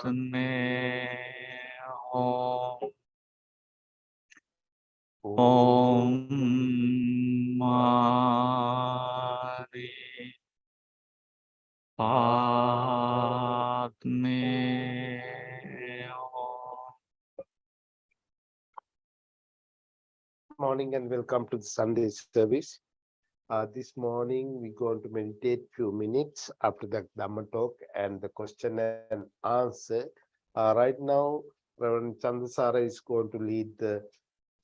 Om Mani Padme Hum. Morning and welcome to the Sunday service. This morning we're going to meditate few minutes after the Dhamma talk and the question and answer. Right now, Reverend Chandasara is going to lead the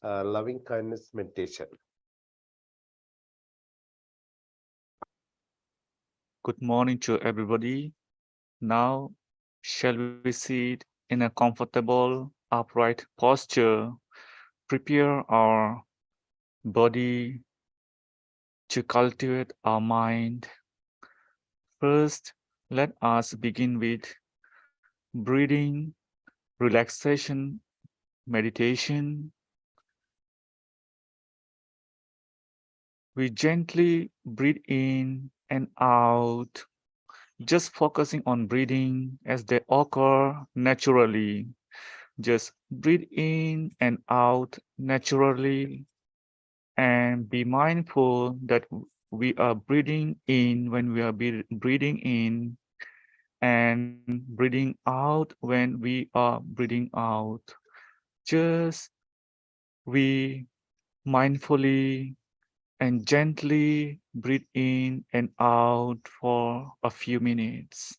loving kindness meditation. Good morning to everybody. Now, shall we sit in a comfortable, upright posture? Prepare our body to cultivate our mind. First, let us begin with breathing, relaxation, meditation. We gently breathe in and out, just focusing on breathing as they occur naturally. Just breathe in and out naturally and be mindful that we are breathing in when we are breathing in and breathing out when we are breathing out. Just we mindfully and gently breathe in and out for a few minutes.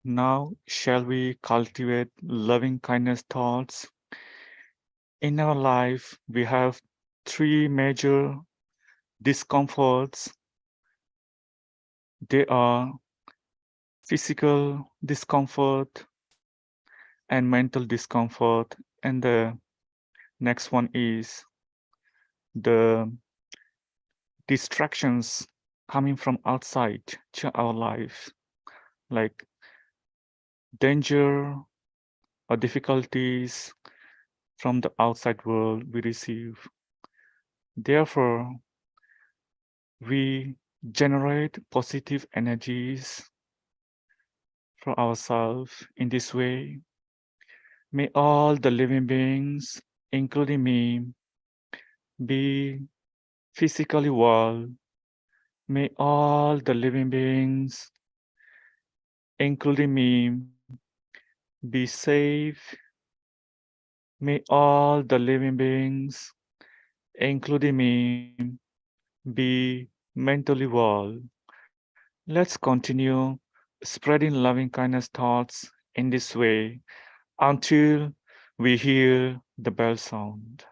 Now, shall we cultivate loving kindness thoughts? In our life, we have three major discomforts. They are physical discomfort and mental discomfort. And the next one is the distractions coming from outside to our life, like danger or difficulties from the outside world we receive. Therefore, we generate positive energies for ourselves in this way. May all the living beings, including me, be physically well. May all the living beings, including me, be safe. May all the living beings, including me, be mentally well. Let's continue spreading loving kindness thoughts in this way until we hear the bell sound.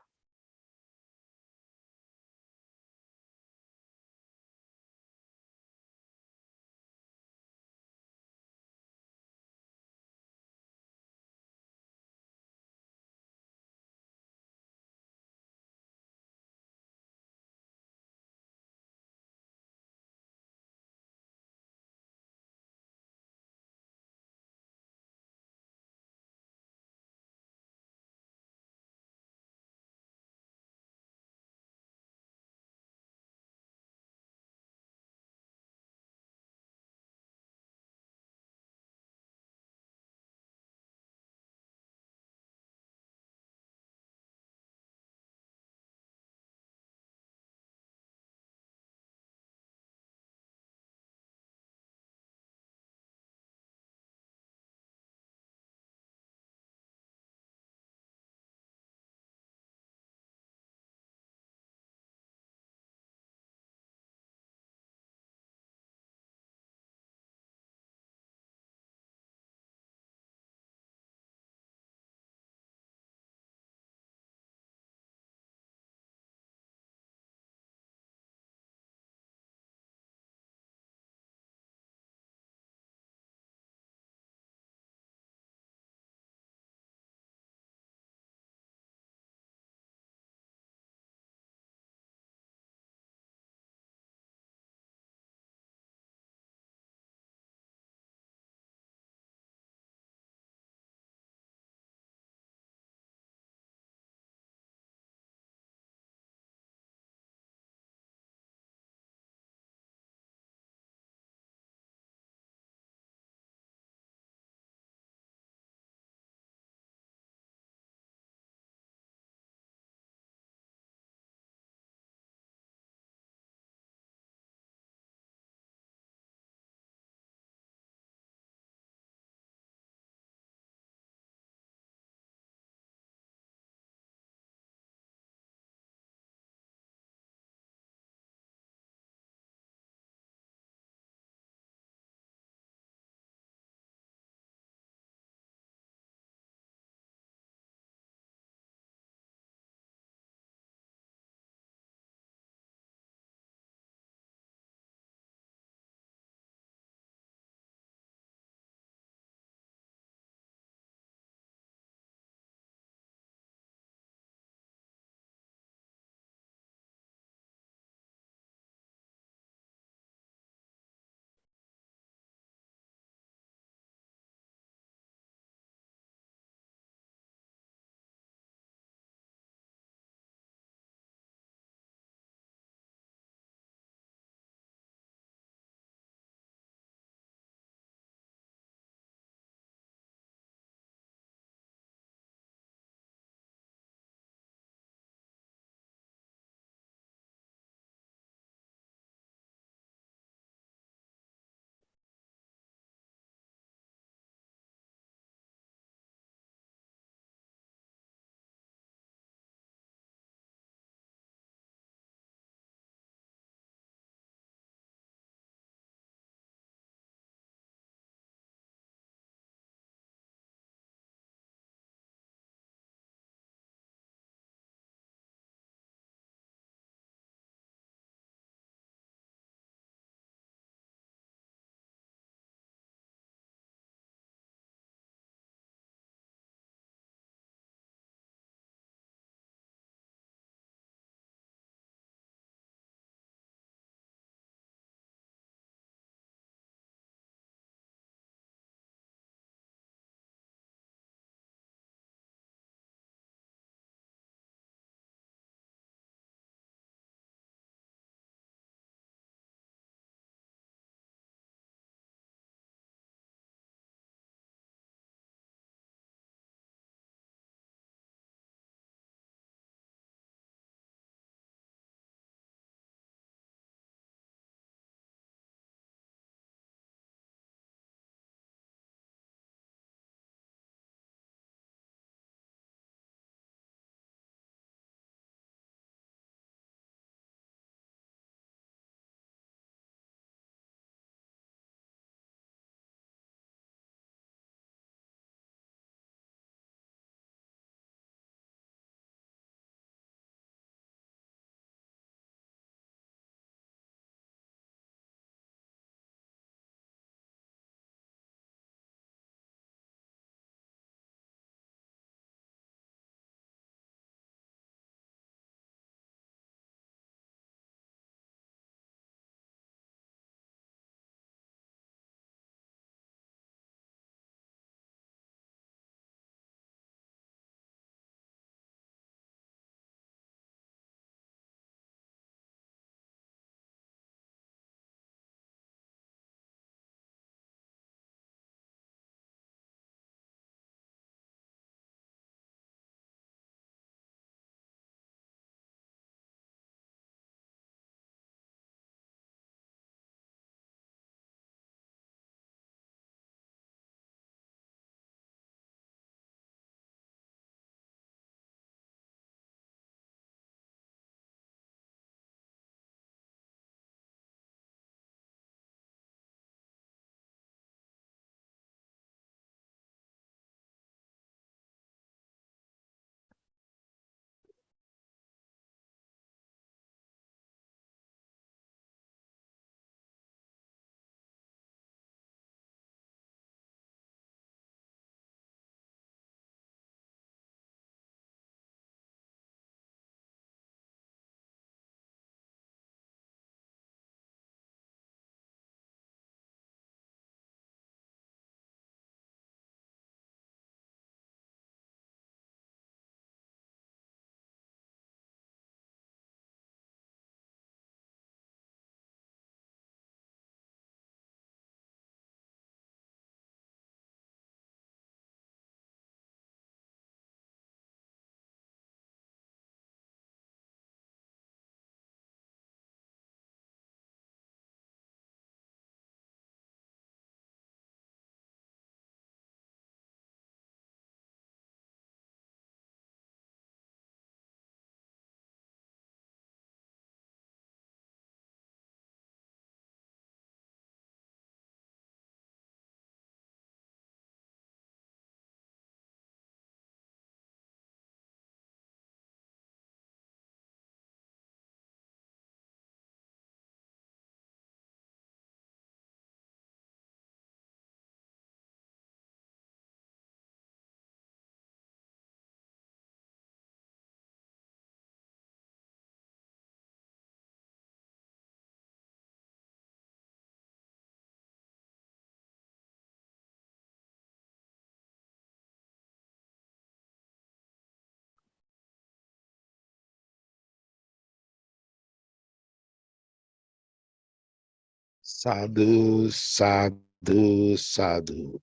Sadhu, sadhu, sadhu.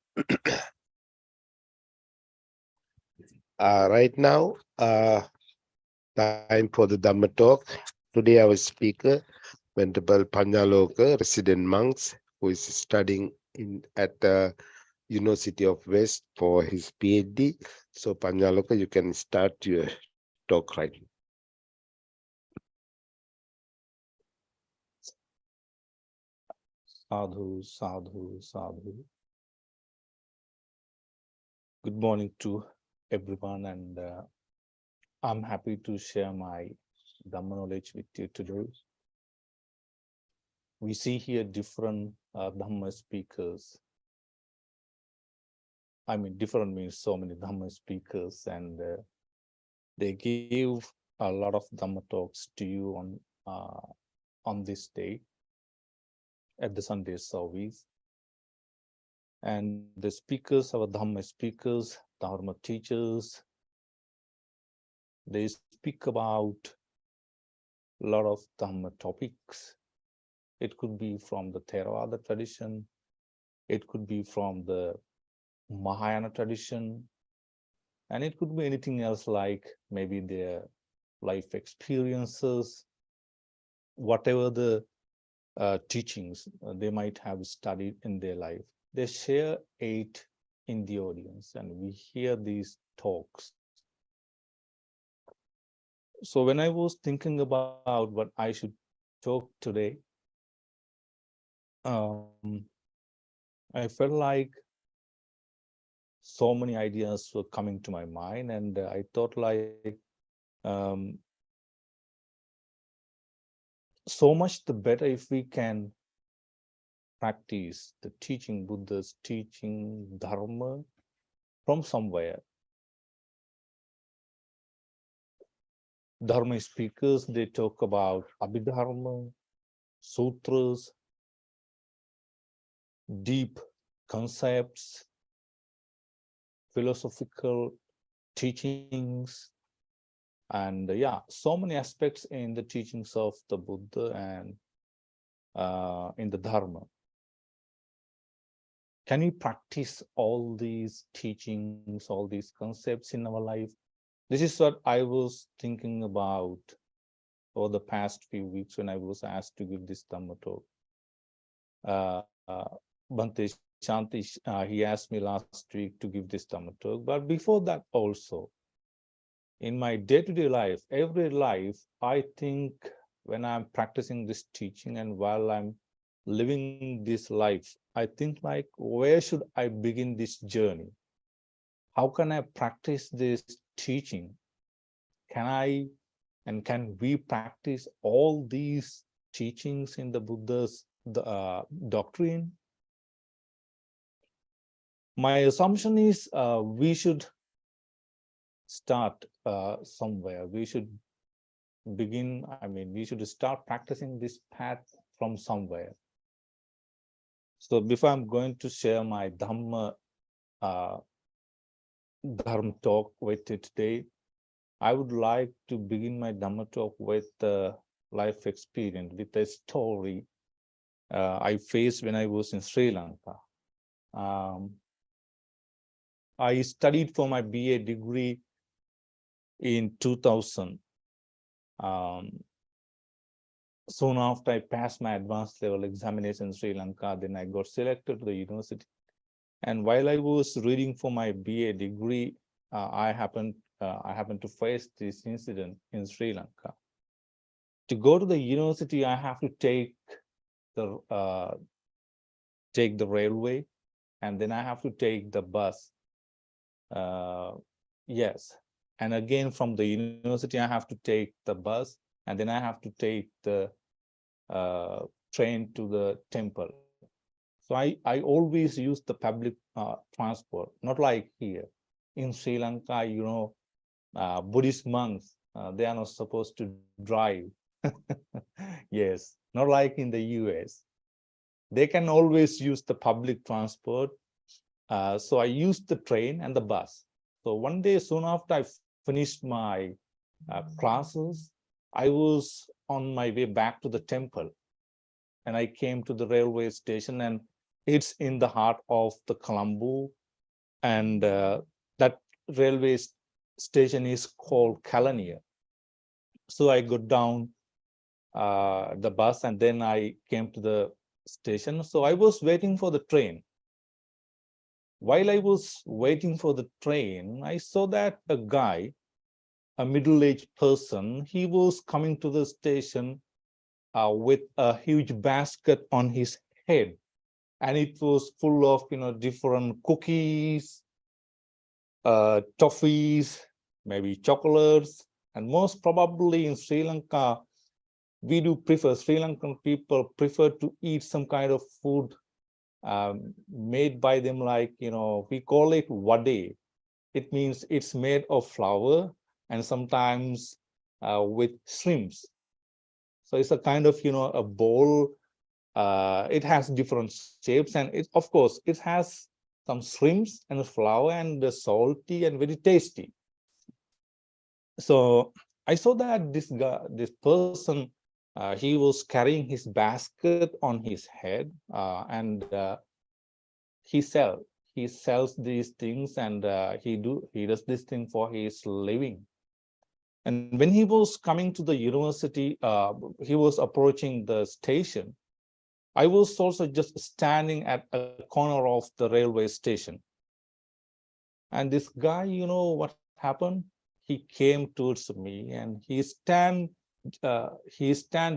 Right now, time for the Dhamma talk. Today, our speaker, Venerable Panyaloka, resident monks, who is studying at the University of West for his PhD. So, Panyaloka, you can start your talk right now. Sadhu, sadhu, sadhu. Good morning to everyone, and I'm happy to share my Dhamma knowledge with you today. We see here different Dhamma speakers. I mean, different means so many Dhamma speakers, and they give a lot of Dhamma talks to you on this day at the Sunday service. And the speakers, our Dhamma speakers, Dharma teachers, they speak about a lot of Dhamma topics. It could be from the Theravada tradition. It could be from the Mahayana tradition. And it could be anything else, like maybe their life experiences, whatever the teachings they might have studied in their life. They share it in the audience, and we hear these talks. So when I was thinking about what I should talk today, um, I felt like so many ideas were coming to my mind, and I thought like um, so much the better if we can practice the teaching, Buddha's teaching, Dharma from somewhere. Dharma speakers, they talk about Abhidharma, sutras, deep concepts, philosophical teachings, and yeah, so many aspects in the teachings of the Buddha and in the Dharma. Can we practice all these teachings, all these concepts in our life? This is what I was thinking about over the past few weeks when I was asked to give this Dhamma talk. Bhante Shanti, he asked me last week to give this Dhamma talk. But before that also, in my day-to-day life, every life, I think when I'm practicing this teaching and while I'm living this life, I think like, where should I begin this journey? How can I practice this teaching? Can I and can we practice all these teachings in the Buddha's doctrine? My assumption is we should start somewhere. We should begin, I mean, we should start practicing this path from somewhere. So before I'm going to share my uh, Dharma talk with you today, I would like to begin my Dhamma talk with life experience, with a story I faced when I was in Sri Lanka. Um, I studied for my BA degree in 2000. Soon after I passed my advanced level examination in Sri Lanka, then I got selected to the university. And while I was reading for my BA degree, I happened to face this incident in Sri Lanka. To go to the university, I have to take the railway, and then I have to take the bus. Yes, and again from the university, I have to take the bus, and then I have to take the train to the temple. So I always use the public transport, not like here in Sri Lanka. Buddhist monks, they are not supposed to drive. Yes, not like in the US. They can always use the public transport. So I used the train and the bus. So one day, soon after I finished my classes, I was on my way back to the temple. and I came to the railway station, and it's in the heart of the Colombo, and that railway station is called Kalania. So I got down the bus, and then I came to the station. So I was waiting for the train. While I was waiting for the train, I saw that a guy, a middle-aged person, he was coming to the station with a huge basket on his head, and it was full of different cookies, toffees, maybe chocolates, and most probably in Sri Lanka, Sri Lankan people prefer to eat some kind of food made by them, like, we call it vade. It means it's made of flour and sometimes with shrimps. So it's a kind of, a bowl. It has different shapes, and of course, it has some shrimps and flour and salty and very tasty. So I saw that this person, he was carrying his basket on his head, and he sells these things, and he does this thing for his living. And when he was coming to the university, he was approaching the station. I was also just standing at a corner of the railway station. And this guy, what happened? He came towards me, and he stand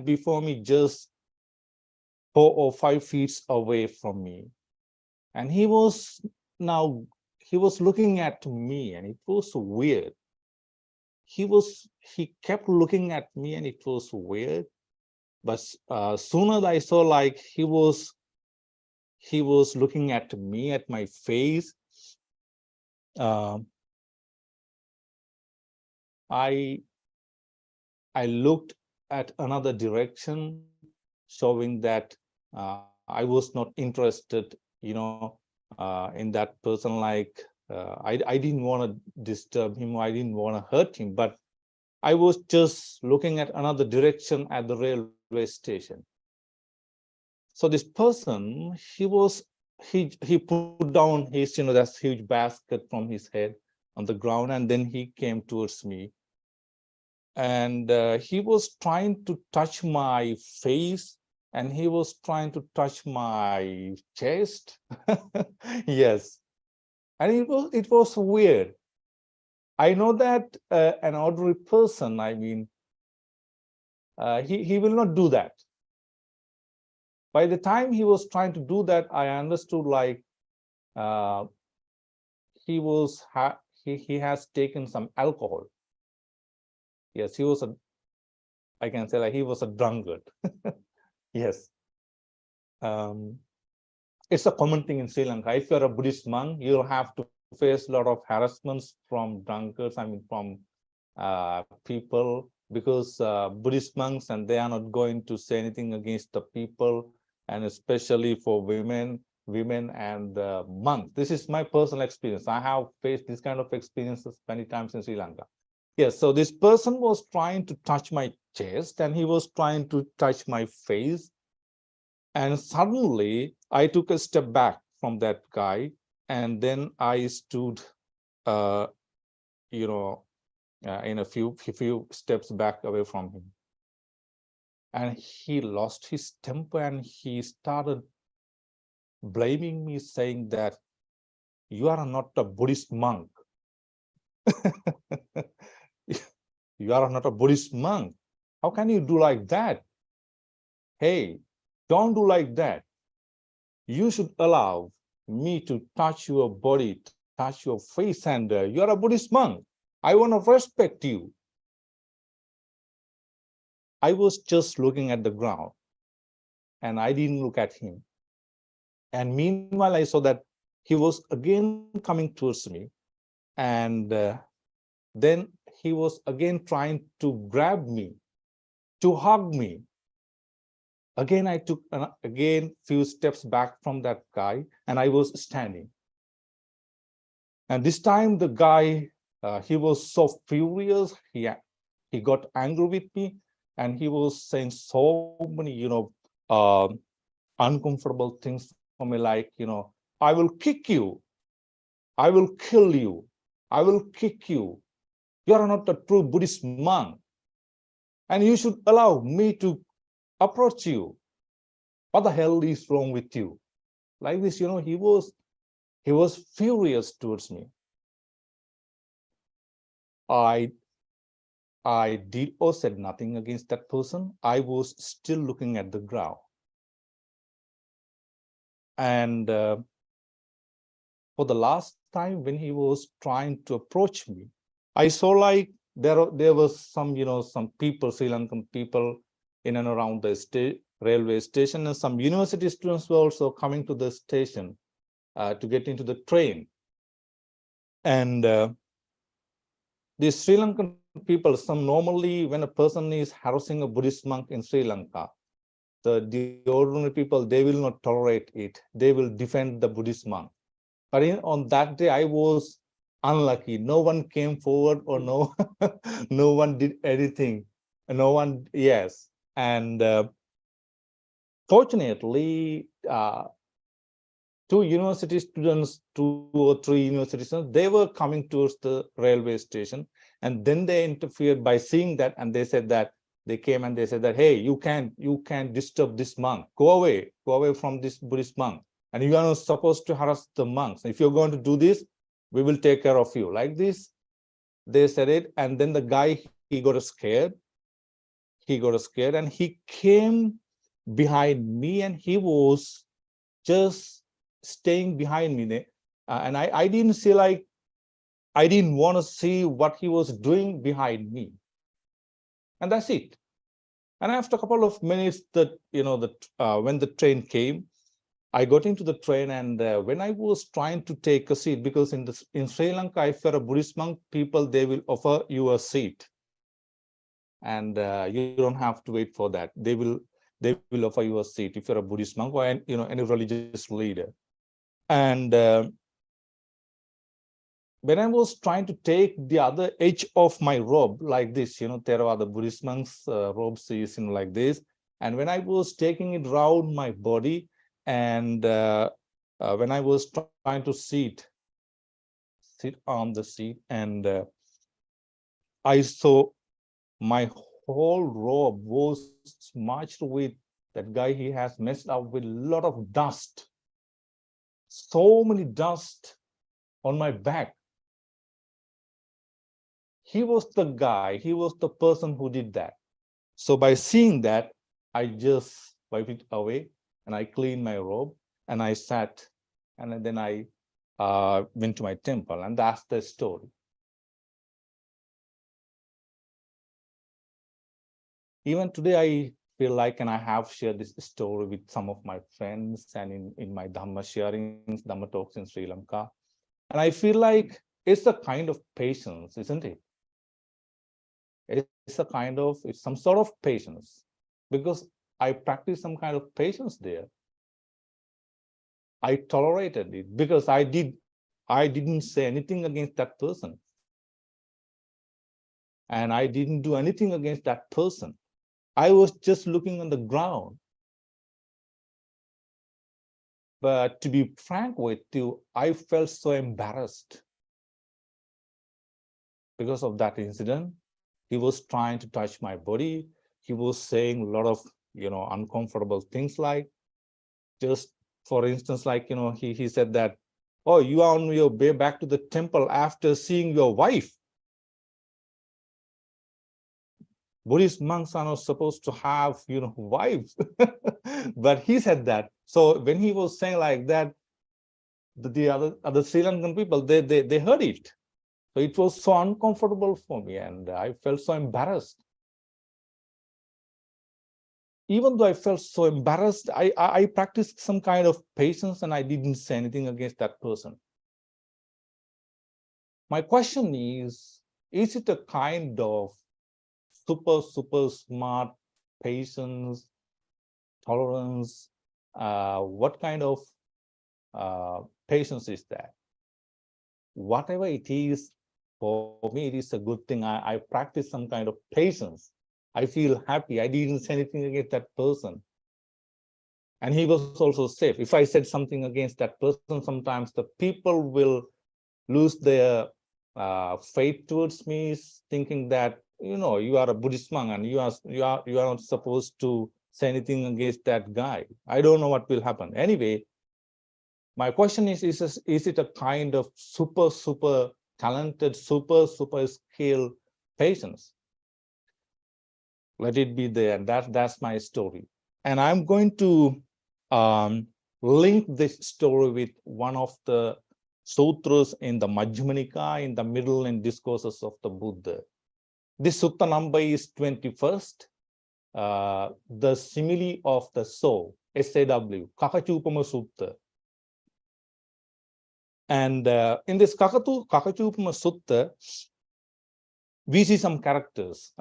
before me just 4 or 5 feet away from me. And he was looking at me, and it was weird. He kept looking at me, and it was weird. But soon as I saw, like, he was looking at me, at my face, I looked at another direction, showing that I was not interested, in that person. Like, I didn't want to disturb him, I didn't want to hurt him, but I was just looking at another direction at the railway station. So this person, he put down his, that huge basket from his head on the ground, and then he came towards me, and he was trying to touch my face, and he was trying to touch my chest. Yes, and it was weird. I know that an ordinary person, I mean, he will not do that. By the time he was trying to do that, I understood, like, uh, he has taken some alcohol. Yes, I can say, like, he was a drunkard. Yes. It's a common thing in Sri Lanka. If you're a Buddhist monk, you'll have to face a lot of harassments from drunkards, I mean, from people, because Buddhist monks, and they are not going to say anything against the people, and especially for women and monks. This is my personal experience. I have faced this kind of experiences many times in Sri Lanka. Yes, so this person was trying to touch my chest, and he was trying to touch my face. And suddenly I took a step back from that guy, and then I stood, in a few steps back away from him. And he lost his temper, and he started blaming me, saying that you are not a Buddhist monk. You are not a Buddhist monk. How can you do like that? Hey, don't do like that. You should allow me to touch your body, touch your face, and you are a Buddhist monk. I want to respect you. I was just looking at the ground, and I didn't look at him. And meanwhile, I saw that he was again coming towards me, and then he was again trying to grab me, to hug me. Again, I took few steps back from that guy, and I was standing. And this time, the guy, he was so furious. He got angry with me, and he was saying so many, uncomfortable things for me, like, I will kick you, I will kill you, I will kick you. You are not a true Buddhist monk, and you should allow me to approach you. What the hell is wrong with you? Like this, he was furious towards me. I did or said nothing against that person. I was still looking at the ground. And for the last time, when he was trying to approach me, I saw like there was some, some people, Sri Lankan people in and around the railway station, and some university students were also coming to the station to get into the train. And the Sri Lankan people, some normally when a person is harassing a Buddhist monk in Sri Lanka, the ordinary people, they will not tolerate it. They will defend the Buddhist monk. But on that day, I was unlucky. No one came forward, or no, no one did anything. No one, yes. And fortunately, 2 or 3 university students, they were coming towards the railway station, and then they interfered by seeing that, and they said that they came and they said that, hey, you can't disturb this monk. Go away from this Buddhist monk, and you are not supposed to harass the monks. If you're going to do this, we will take care of you. Like this, they said it, and then the guy, he got scared, and he came behind me, and he was just staying behind me. And I didn't see, like, I didn't want to see what he was doing behind me. And that's it. And after a couple of minutes, when the train came, I got into the train, and when I was trying to take a seat, because in Sri Lanka, if you're a Buddhist monk, people, they will offer you a seat, and you don't have to wait for that. They will offer you a seat if you're a Buddhist monk or any religious leader. And when I was trying to take the other edge of my robe, like this, Theravada Buddhist monks' robes is like this. And when I was taking it around my body, and when I was trying to sit on the seat, and I saw my whole robe was smudged with that guy. He has messed up with a lot of dust, so many dust on my back. He was the guy, he was the person who did that. So by seeing that, I just wiped it away, and I cleaned my robe, and I sat, and then I went to my temple, and that's the story. Even today, I feel like, and I have shared this story with some of my friends, and in my Dhamma sharings, Dhamma talks in Sri Lanka. And I feel like it's a kind of patience, isn't it? It's some sort of patience, because I practice some kind of patience there. I tolerated it because I didn't say anything against that person, and I didn't do anything against that person. I was just looking on the ground. But to be frank with you, I felt so embarrassed because of that incident. He was trying to touch my body. He was saying a lot of, uncomfortable things, like, just for instance, like, he said that, oh, you are on your way back to the temple after seeing your wife. Buddhist monks are not supposed to have, wives. But he said that. So when he was saying like that, the other Sri Lankan people, they heard it. So it was so uncomfortable for me, and I felt so embarrassed. Even though I felt so embarrassed, I practiced some kind of patience, and I didn't say anything against that person. My question is it a kind of super smart patience, tolerance? What kind of patience is that? Whatever it is, for me, it is a good thing. I practice some kind of patience. I feel happy. I didn't say anything against that person. and he was also safe. If I said something against that person, sometimes the people will lose their faith towards me, thinking that, you are a Buddhist monk and you are not supposed to say anything against that guy. I don't know what will happen. Anyway, my question is it a kind of super talented, super skilled patience? Let it be there. That's my story. And I'm going to link this story with one of the sutras in the Majjhima Nikaya, in the middle and discourses of the Buddha. This sutta number is 21st, the simile of the soul, SAW, Kakachupama Sutta. And in this Kakachupama Sutta, we see some characters.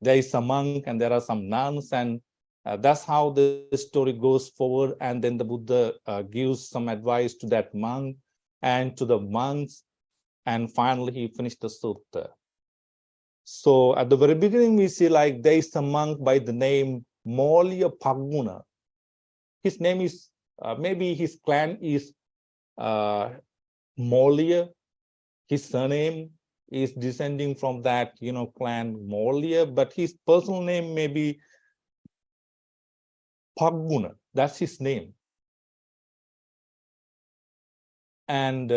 There is a monk and there are some nuns, and that's how the story goes forward. And then the Buddha gives some advice to that monk and to the monks, and finally he finished the sutta. So at the very beginning, we see like there is a monk by the name Molya Paguna. His name is, maybe his clan is Molya. His surname is descending from that, clan Molya, but his personal name may be Paguna. That's his name. And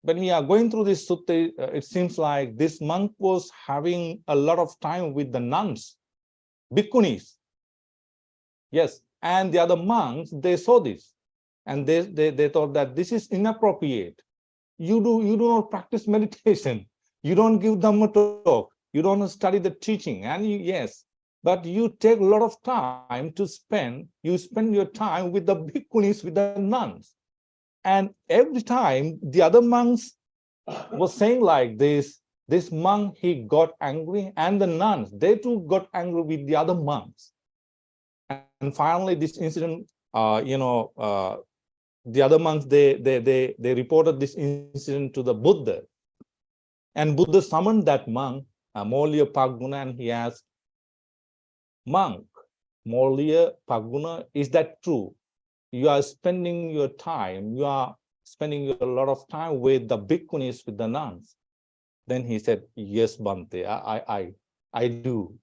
when we are going through this sutta, it seems like this monk was having a lot of time with the nuns, bhikkhunis. Yes, and the other monks, they saw this, and they thought that this is inappropriate. You do not practice meditation. You don't give Dhamma talk. You don't study the teaching. And yes, but you take a lot of time to spend. You spend your time with the bhikkhunis, with the nuns. And every time the other monks was saying like this monk, he got angry, and the nuns, they too got angry with the other monks. And finally, this incident, the other monks, they reported this incident to the Buddha. And Buddha summoned that monk, Molya Paguna, and he asked, monk, Molya Paguna, is that true? You are spending your time, you are spending a lot of time with the bhikkhunis, with the nuns. Then he said, yes, Bhante, I do.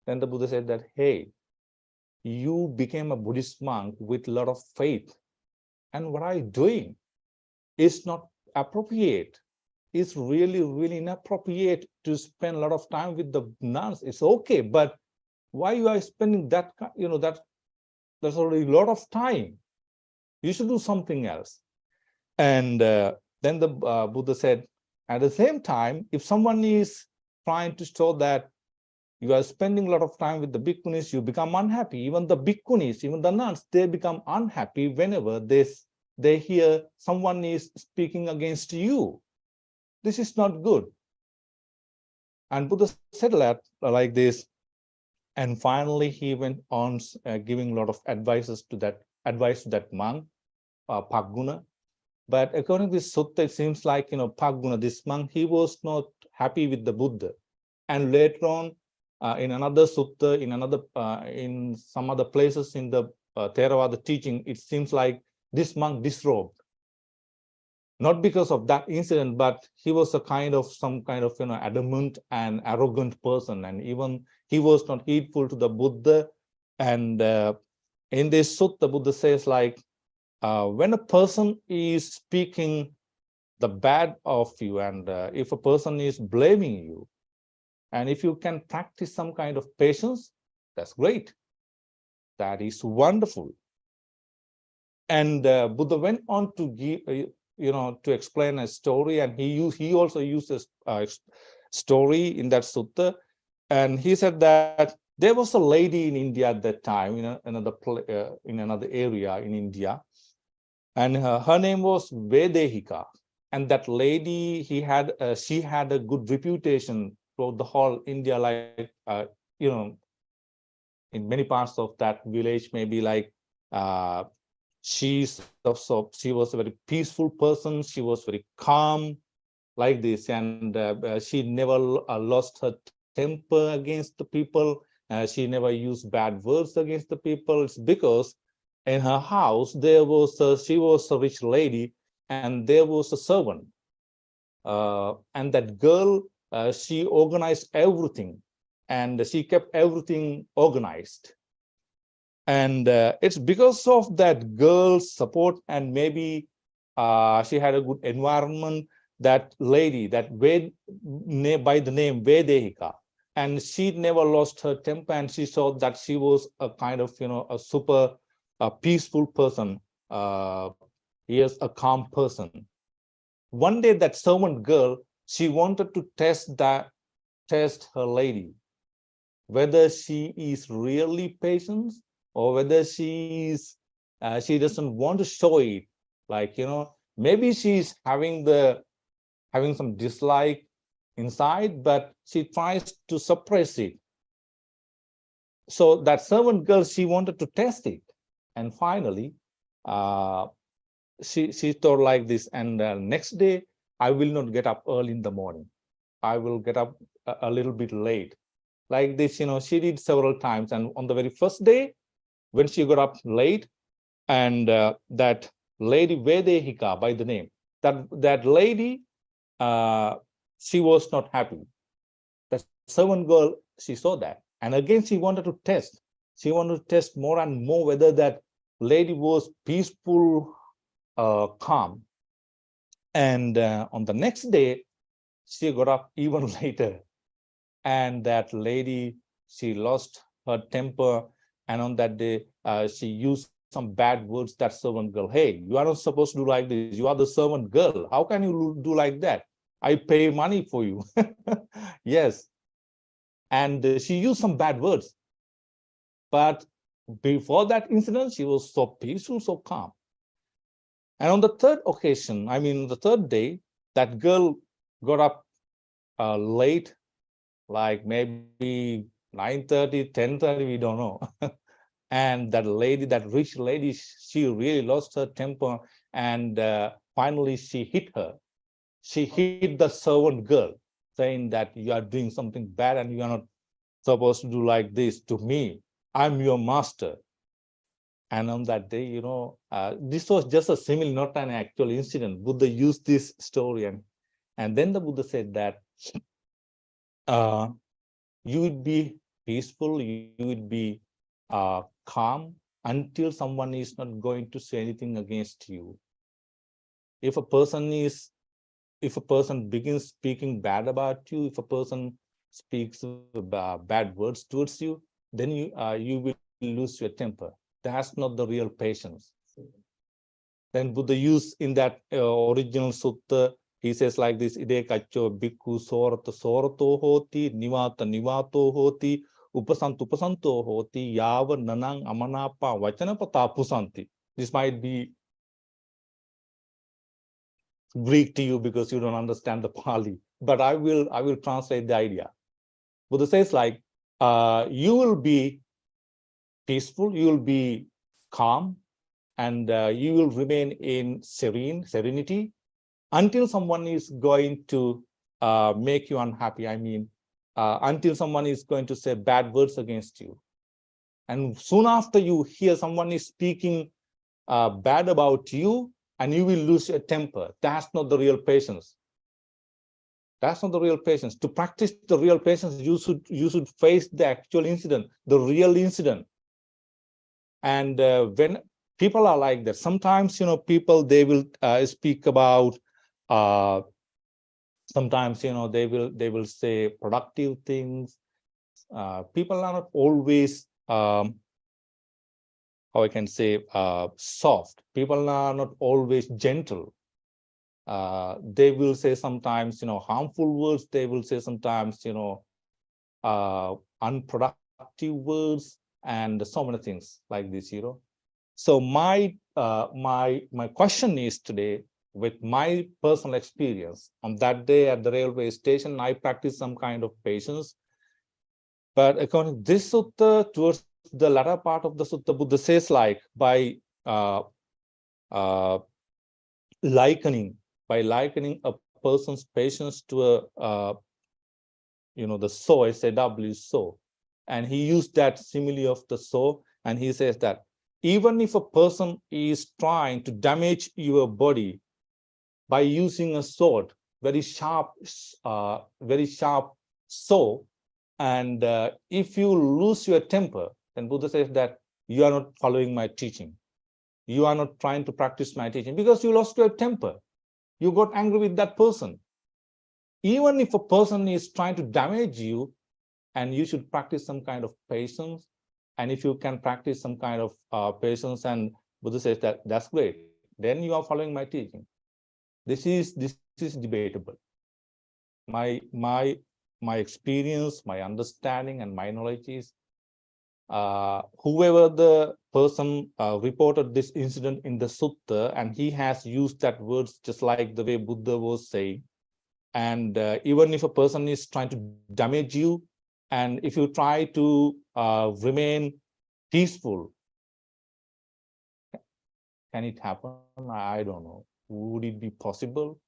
Then the Buddha said that, hey, you became a Buddhist monk with a lot of faith. And what are you doing? It's not appropriate. It's really, really inappropriate to spend a lot of time with the nuns. It's okay, but why you are spending that, that's already a lot of time. You should do something else. And then the Buddha said, at the same time, if someone is trying to show that you are spending a lot of time with the bhikkhunis, you become unhappy. Even the bhikkhunis, even the nuns, they become unhappy whenever they hear someone is speaking against you. This is not good. And Buddha said that like this. And finally, he went on giving a lot of advice to that monk, Paguna. But according to this sutta, it seems like, Paguna, this monk, he was not happy with the Buddha. And later on, in another sutta, in some other places in the Theravada teaching, it seems like this monk disrobed. Not because of that incident, but he was some kind of adamant and arrogant person, and even he was not heedful to the Buddha. And in this sutta, Buddha says like, when a person is speaking the bad of you, and if a person is blaming you, and if you can practice some kind of patience, that's great. That is wonderful. And Buddha went on to give, to explain a story, and he also uses a story in that sutta. And he said that there was a lady in India at that time, in another area in India, and her name was Vedehika. And that lady, she had a good reputation throughout the whole India, like in many parts of that village, maybe like she was a very peaceful person. She was very calm, like this, and she never lost her temper against the people. She never used bad words against the people. It's because in her house she was a rich lady, and there was a servant, and that girl, she organized everything, and she kept everything organized. And it's because of that girl's support, and maybe she had a good environment, that lady, that by the name Vedehika, and she never lost her temper, and she saw that she was a kind of, a super peaceful person. Yes, a calm person. One day, that servant girl, she wanted to test her lady, whether she is really patient, or whether she doesn't want to show it. Like, maybe she's having some dislike inside, but she tries to suppress it. So that servant girl, she wanted to test it, and finally, uh, she thought like this. And next day, I will not get up early in the morning. I will get up a little bit late. Like this, she did several times. And on the very first day, when she got up late, and that lady Vedehika by the name, that lady, she was not happy. The servant girl, she saw that, and again she wanted to test. She wanted to test more and more whether that lady was peaceful, calm. And on the next day, she got up even later, and that lady, she lost her temper. And on that day, she used some bad words, that servant girl. Hey, you are not supposed to do like this. You are the servant girl. How can you do like that? I pay money for you. Yes. And she used some bad words. But before that incident, she was so peaceful, so calm. And on the third occasion, I mean, the third day, that girl got up late, like maybe 9:30, 10:30, we don't know. And that lady, that rich lady, she really lost her temper. And finally, she hit her. She hit the servant girl, saying that you are doing something bad and you are not supposed to do like this to me. I'm your master. And on that day, this was just a simile, not an actual incident. Buddha used this story, and then the Buddha said that you would be peaceful, you would be calm until someone is not going to say anything against you. If a person begins speaking bad about you, if a person speaks bad words towards you, then you will lose your temper. That's not the real patience. Then Buddha used in that original sutta, he says like this: Ide kacho bhikkhu sorato hoti, nivata nivato hoti, upasanto hoti, yava nanang amanapa vachanapata pusanti. This might be Greek to you because you don't understand the Pali, but I will translate the idea. Buddha says like, you will be peaceful, you will be calm, and you will remain in serenity until someone is going to make you unhappy. I mean, until someone is going to say bad words against you. And soon after you hear someone is speaking bad about you, and you will lose your temper. That's not the real patience. That's not the real patience. To practice the real patience, you should face the actual incident, the real incident. And when people are like that, sometimes people, they will speak about sometimes they will say productive things. People are not always how I can say soft. People are not always gentle. They will say sometimes harmful words. They will say sometimes unproductive words, and so many things like this. So my question is today, with my personal experience, on that day at the railway station, I practiced some kind of patience. But according to this sutta, towards the latter part of the sutta, Buddha says like, by likening a person's patience to a the SAW, SAW. And he used that simile of the saw, and he says that even if a person is trying to damage your body by using a sword, very sharp saw, and if you lose your temper, then Buddha says that you are not following my teaching. You are not trying to practice my teaching because you lost your temper. You got angry with that person. Even if a person is trying to damage you, and you should practice some kind of patience. And if you can practice some kind of patience, and Buddha says that that's great, then you are following my teaching. This is debatable. My experience, my understanding, and my knowledge is whoever the person reported this incident in the sutta, and he has used that words just like the way Buddha was saying. And even if a person is trying to damage you, and if you try to remain peaceful, can it happen? I don't know. Would it be possible?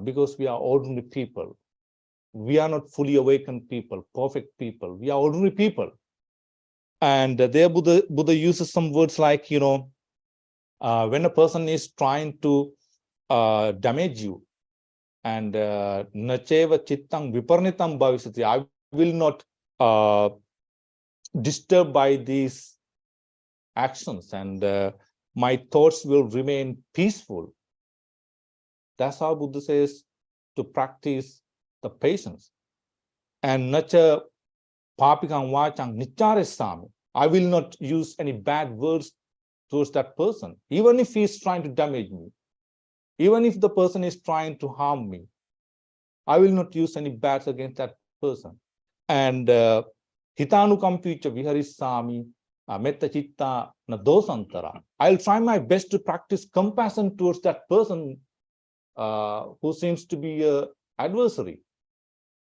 Because we are ordinary people. We are not fully awakened people, perfect people. We are ordinary people. And there Buddha uses some words like, when a person is trying to damage you, and nacheva chittang viparnitam bhavisati, I will not disturbed by these actions, and my thoughts will remain peaceful. That's how Buddha says to practice the patience. And nacha papikam vachang nicharesami, I will not use any bad words towards that person, even if he is trying to damage me, even if the person is trying to harm me. I will not use any bad against that person. And hitanukampicha viharisami metta chitta na dosantara. I'll try my best to practice compassion towards that person who seems to be an adversary,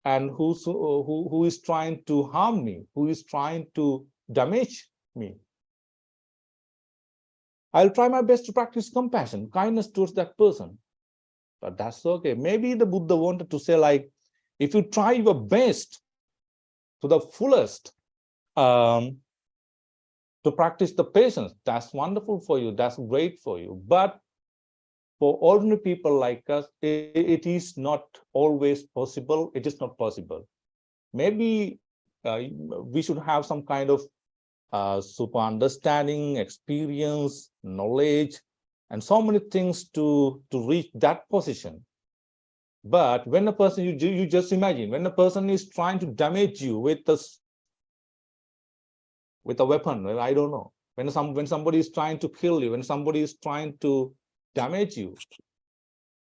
and who is trying to harm me, who is trying to damage me. I'll try my best to practice compassion, kindness towards that person. But that's okay. Maybe the Buddha wanted to say, like, if you try your best to the fullest to practice the patience, that's wonderful for you, that's great for you. But for ordinary people like us, it is not always possible. It is not possible. Maybe we should have some kind of super understanding, experience, knowledge, and so many things to reach that position. But when a person, you just imagine, when a person is trying to damage you with a weapon, well, I don't know, when somebody is trying to kill you, when somebody is trying to damage you,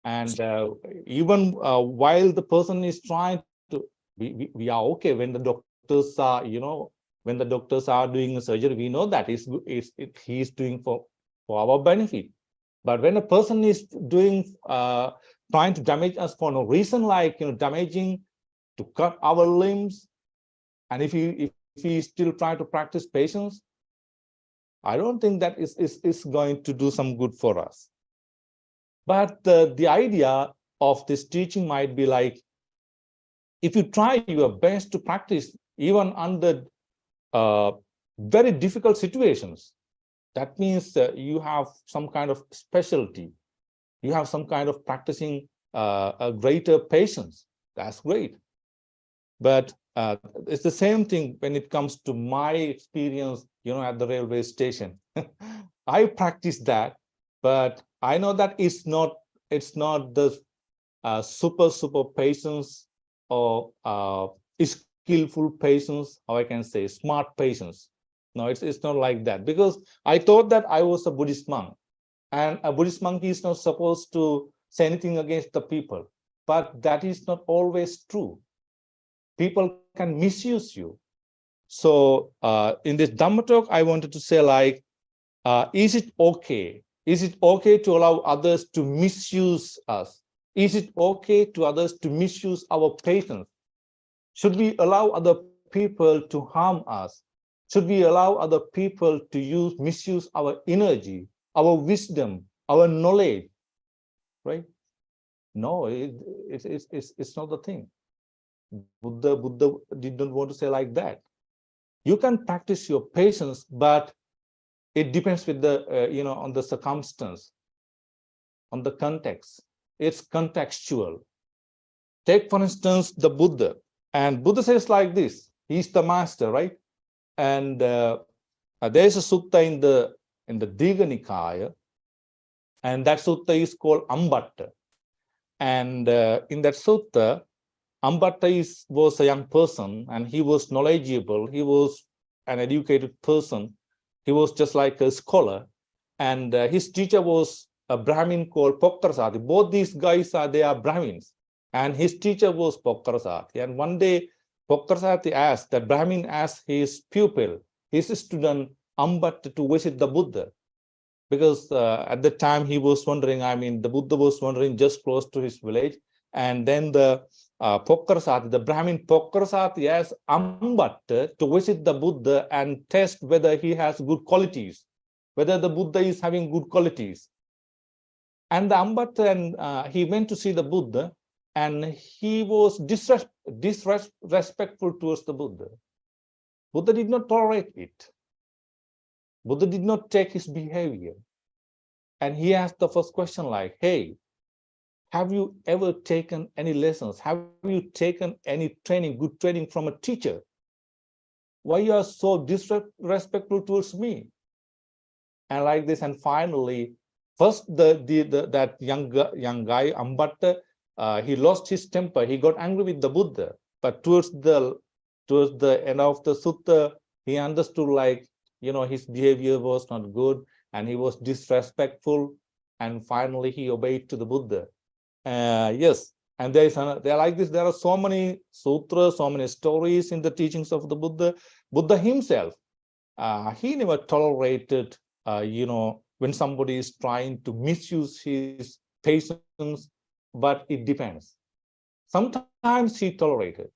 and even while the person is trying to, we are okay when the doctors are, when the doctors are doing a surgery, we know that he is doing for our benefit. But when a person is doing trying to damage us for no reason, like damaging to cut our limbs, and if he is still trying to practice patience, I don't think that is going to do some good for us. But the idea of this teaching might be like, if you try your best to practice even under very difficult situations, that means you have some kind of specialty. You have some kind of practicing a greater patience. That's great. But it's the same thing when it comes to my experience, at the railway station. I practice that, but I know that it's not the super patience or skillful patience, or I can say smart patience. No, it's not like that, because I thought that I was a Buddhist monk, and a Buddhist monk is not supposed to say anything against the people. But that is not always true. People can misuse you. So in this Dhamma talk, I wanted to say, like, is it okay? Is it okay to allow others to misuse us? Is it okay to others to misuse our patience? Should we allow other people to harm us? Should we allow other people to misuse our energy, our wisdom, our knowledge? Right? No, it's not the thing. Buddha did not want to say like that. You can practice your patience, but it depends with the, on the circumstance, on the context. It's contextual. Take, for instance, the Buddha. And Buddha says like this, he's the master, right? And there's a sutta in the Digha Nikaya, and that sutta is called Ambatta. And in that sutta, Ambatta was a young person, and he was knowledgeable. He was an educated person. He was just like a scholar. And his teacher was a Brahmin called Pokkarasati. Both these guys they are Brahmins. And his teacher was Pokkarasati. And one day, Pokkarasati asked, that Brahmin asked his pupil, his student Ambatta, to visit the Buddha. Because at the time he was wandering, the Buddha was wandering just close to his village. And then the Pokkarasati, the Brahmin Pokkarasati asked Ambatta to visit the Buddha and test whether he has good qualities, whether the Buddha is having good qualities. And the Ambatta, and he went to see the Buddha, and he was disrespectful towards the Buddha. Buddha did not tolerate it. Buddha did not take his behavior. And he asked the first question like, hey, have you ever taken any lessons? Have you taken any training, good training from a teacher? Why you are so disrespectful towards me? And like this, and finally, first that young guy, Ambatta, he lost his temper. He got angry with the Buddha. But towards the end of the sutta, he understood like, his behavior was not good, and he was disrespectful. And finally, he obeyed to the Buddha. Yes, and there like this. There are so many sutras, so many stories in the teachings of the Buddha. Buddha himself, he never tolerated, when somebody is trying to misuse his patience. But it depends. Sometimes he tolerated,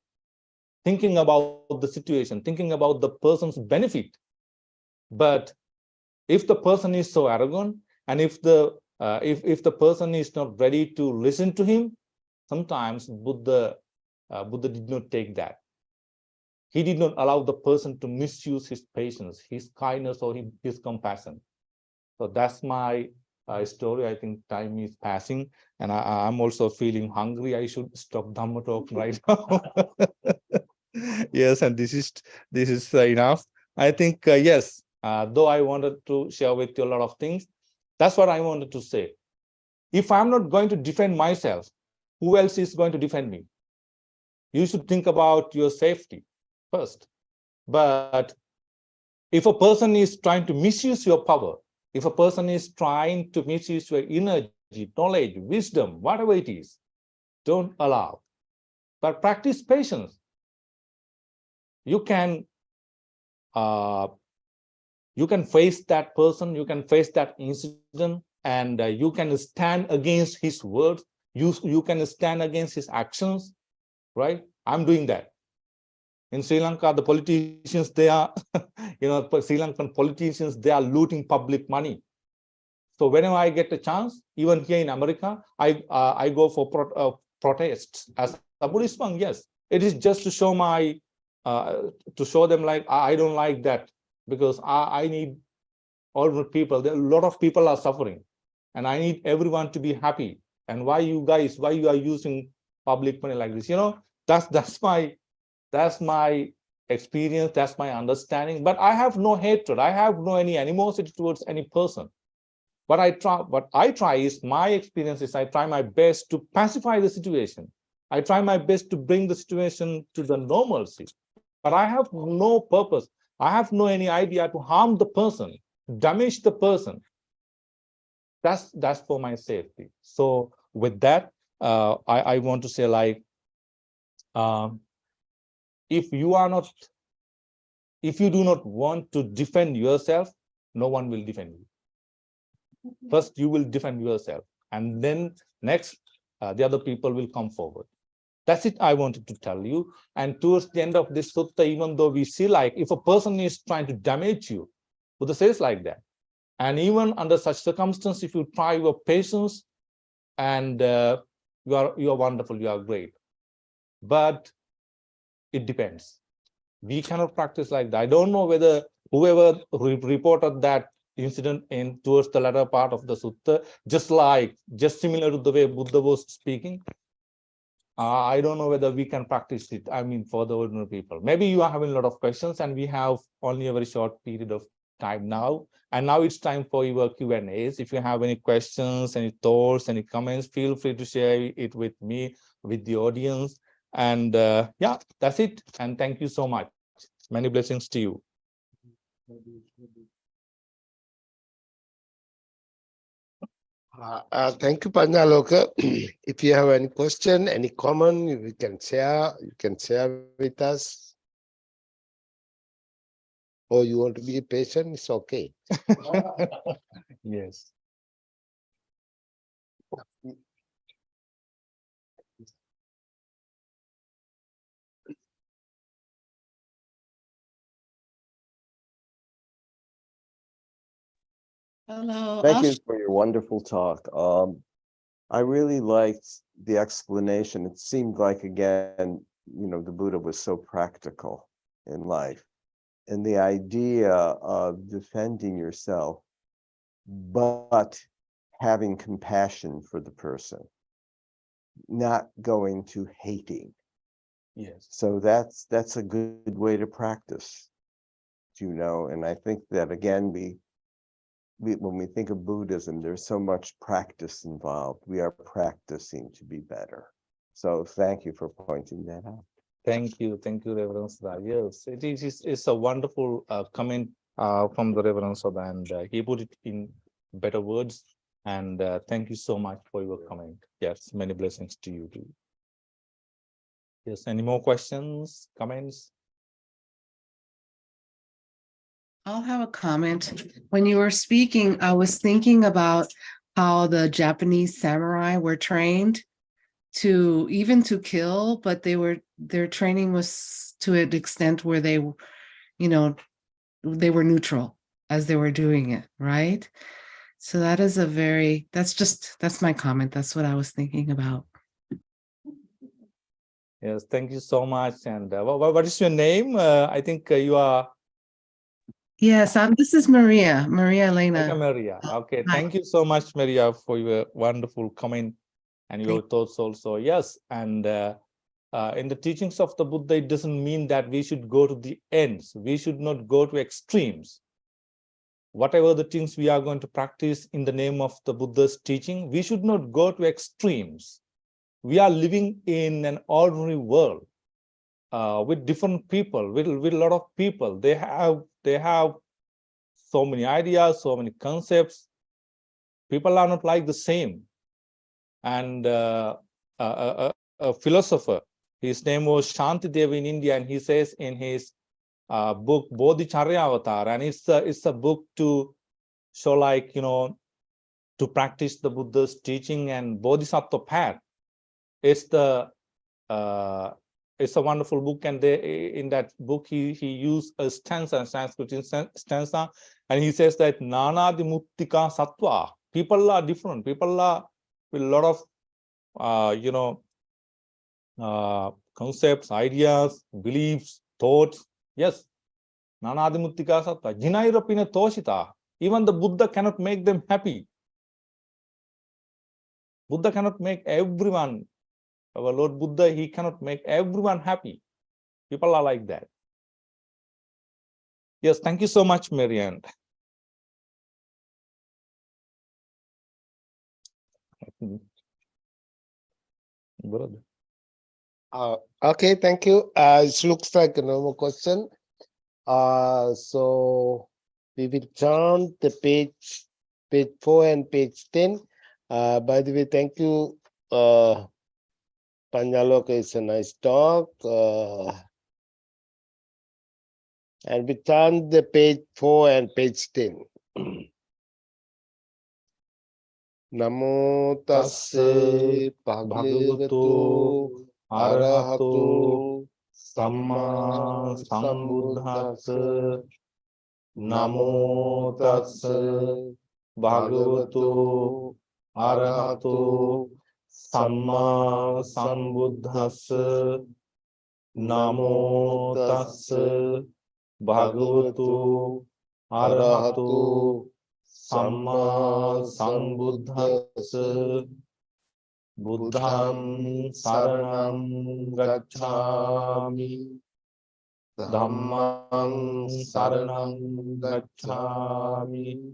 thinking about the situation, thinking about the person's benefit. But if the person is so arrogant, and if the person is not ready to listen to him, sometimes Buddha did not take that. He did not allow the person to misuse his patience, his kindness, or his compassion. So that's my story. I think time is passing, and I'm also feeling hungry. I should stop Dhamma Talk right now. Yes, and this is enough. I think yes. Though I wanted to share with you a lot of things, that's what I wanted to say. If I'm not going to defend myself, who else is going to defend me? You should think about your safety first. But if a person is trying to misuse your power, if a person is trying to misuse your energy, knowledge, wisdom, whatever it is, don't allow. But practice patience. You can face that person, you can face that incident, and you can stand against his words. You can stand against his actions, right? I'm doing that. In Sri Lanka, the politicians, they are, Sri Lankan politicians, they are looting public money. So whenever I get a chance, even here in America, I go for protests as a Buddhist monk. Yes, it is just to show to show them like, I don't like that, because I need all the people. There, a lot of people are suffering, and I need everyone to be happy. And why you are using public money like this? That's my experience. That's my understanding. But I have no hatred. I have no any animosity towards any person. What I try is, my experience is, I try my best to pacify the situation. I try my best to bring the situation to the normalcy. But I have no purpose. I have no any idea to harm the person, damage the person. That's for my safety. So with that, I want to say like, if you do not want to defend yourself, no one will defend you. First, you will defend yourself, and then next, the other people will come forward. That's it I wanted to tell you. And towards the end of this sutta, even though we see like, if a person is trying to damage you, Buddha says like that. And even under such circumstances, if you try your patience, and you are wonderful, you are great. But it depends. We cannot practice like that. I don't know whether whoever reported that incident in towards the latter part of the sutta, just similar to the way Buddha was speaking. I don't know whether we can practice it. I mean, for the ordinary people. Maybe you are having a lot of questions, and we have only a very short period of time now. And now it's time for your Q&As. If you have any questions, any thoughts, any comments, feel free to share it with me, with the audience. And yeah, that's it. And thank you so much. Many blessings to you. Thank you, Panjaloka. If you have any question, any comment, you can share with us. Or you want to be patient, it's okay. Yes. Hello. Thank you for your wonderful talk. I really liked the explanation. It seemed like, again, the Buddha was so practical in life. And the idea of defending yourself, but having compassion for the person, not going to hating. Yes. So that's a good way to practice, and I think that, again, when we think of Buddhism, there's so much practice involved. We are practicing to be better. So thank you for pointing that out. Thank you, Reverend Sada. Yes, it's a wonderful comment from the Reverend Sada, and he put it in better words. And thank you so much for your comment. Yes, many blessings to you too. Yes, any more questions, comments? I'll have a comment. When you were speaking, I was thinking about how the Japanese samurai were trained to kill, but their training was to an extent where they were neutral as they were doing it, right? So that is that's my comment. That's what I was thinking about. Yes, thank you so much. And what is your name? I think you are. Yes, this is Maria Elena. Okay, Maria. Okay, Hi. thank you so much, Maria, for your wonderful comment and your thoughts also. Yes, and in the teachings of the Buddha, it doesn't mean that we should go to the ends. We should not go to extremes. Whatever the things we are going to practice in the name of the Buddha's teaching, we should not go to extremes. We are living in an ordinary world with different people, with a lot of people. They have so many ideas, so many concepts. People are not like the same. And a philosopher, his name was Shantidev in India, and he says in his book Bodhicharya Avatar, and it's a book to show, to practice the Buddha's teaching and Bodhisattva path. It's a wonderful book, and in that book he used a stanza, Sanskrit stanza, and he says that Nanadi Muttika Sattva. People are different. People are with a lot of concepts, ideas, beliefs, thoughts. Yes, Nanadi Muttika Sattva. Jinairapine Toshita. Even the Buddha cannot make them happy. Buddha cannot make everyone. Our Lord Buddha, he cannot make everyone happy. People are like that. Yes, thank you so much, Marianne. Okay, thank you. It looks like no more question. So we will turn the page 4 and page 10. By the way, thank you, Panjaloka. It's a nice talk. And we turn the page 4 and page 10. Namo tasse bhagavato arahato samma sambuddhassa. Namo tassa bhagavato arahato samma sambuddhassa. Namo tassa bhagavato arahato samma sambuddhassa. Buddham saranam gacchami. Dhammam saranam gacchami.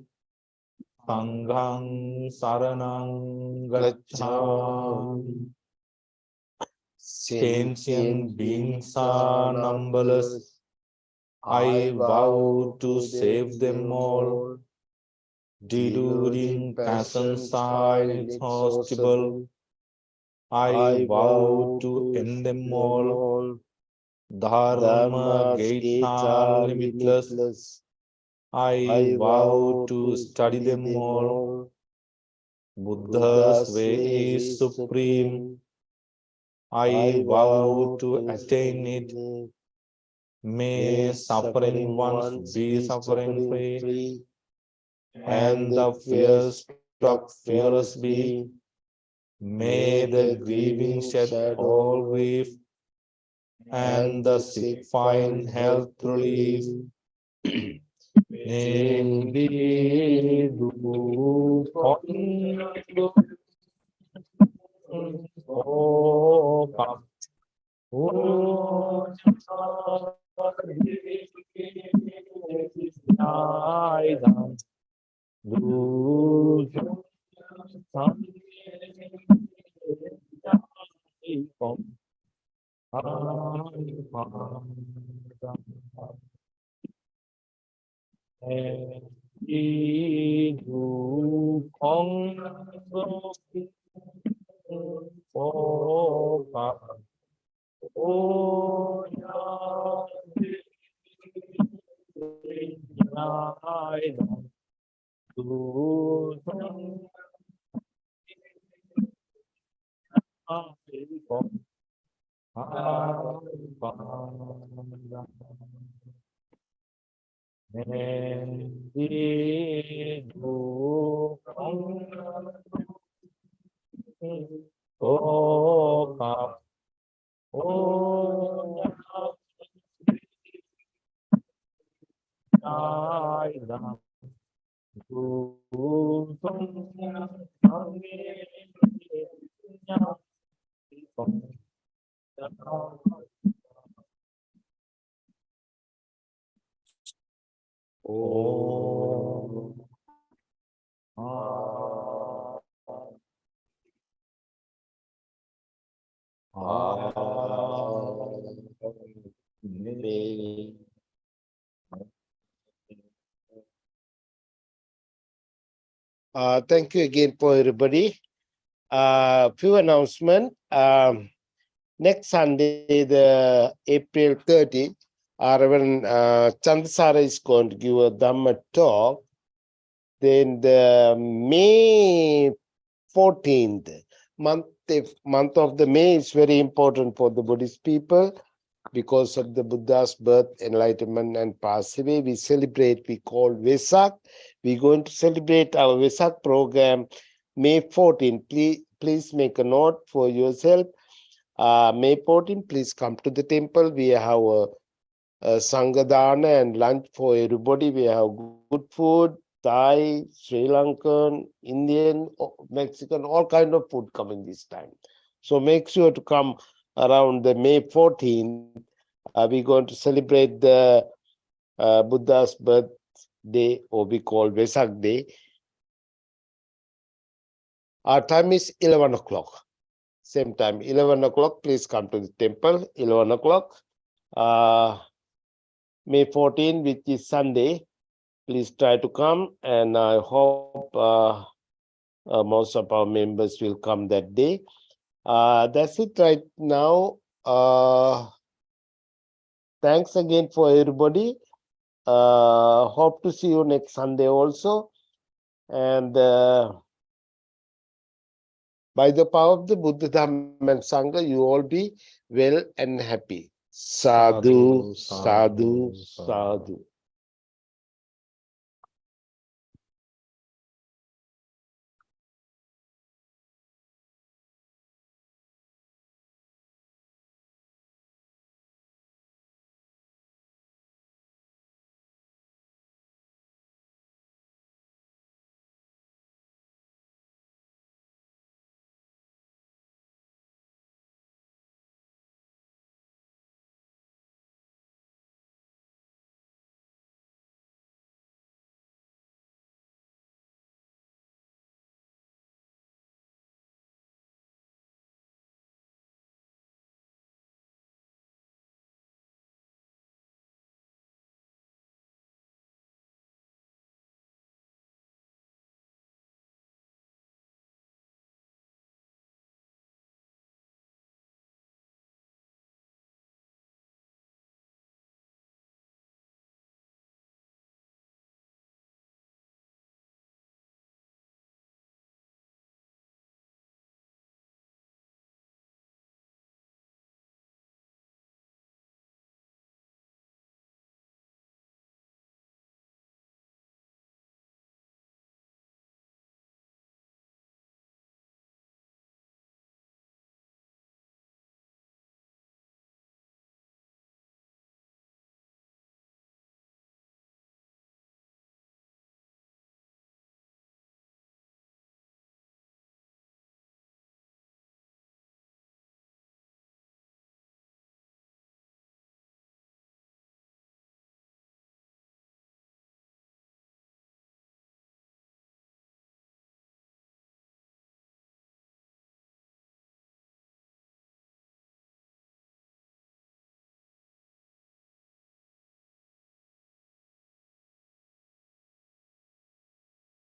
Sangham saranam gacchami. Sentient beings are numberless. I vow to save them all. Deluding passions are inexhaustible. I vow to end them all. Dharma gates are limitless. I vow to study them all. Buddha's way is supreme. I vow to attain it. May suffering ones be suffering free, and the fear-struck fearless be. May the grieving shed all grief, and the sick find health relief. Thank you again for everybody. Few announcement. Next Sunday, the April 30, Reverend Chandasara is going to give a Dhamma talk. Then the May 14th, month of the May is very important for the Buddhist people because of the Buddha's birth, enlightenment, and pass away. We celebrate, we call Vesak. We're going to celebrate our Vesak program May 14. Please make a note for yourself. May 14, please come to the temple. We have a Sanghadana and lunch for everybody. We have good food, Thai, Sri Lankan, Indian, Mexican, all kind of food coming this time. So make sure to come around the May 14th. We're going to celebrate the Buddha's birthday, or we call Vesak Day. Our time is 11 o'clock. Same time, 11 o'clock, please come to the temple, 11 o'clock. May 14, which is Sunday, please try to come, and I hope most of our members will come that day. That's it right now. Thanks again for everybody. Hope to see you next Sunday also. And by the power of the Buddha, Dhamma, and Sangha, you all be well and happy. Sadhu, sadhu, sadhu.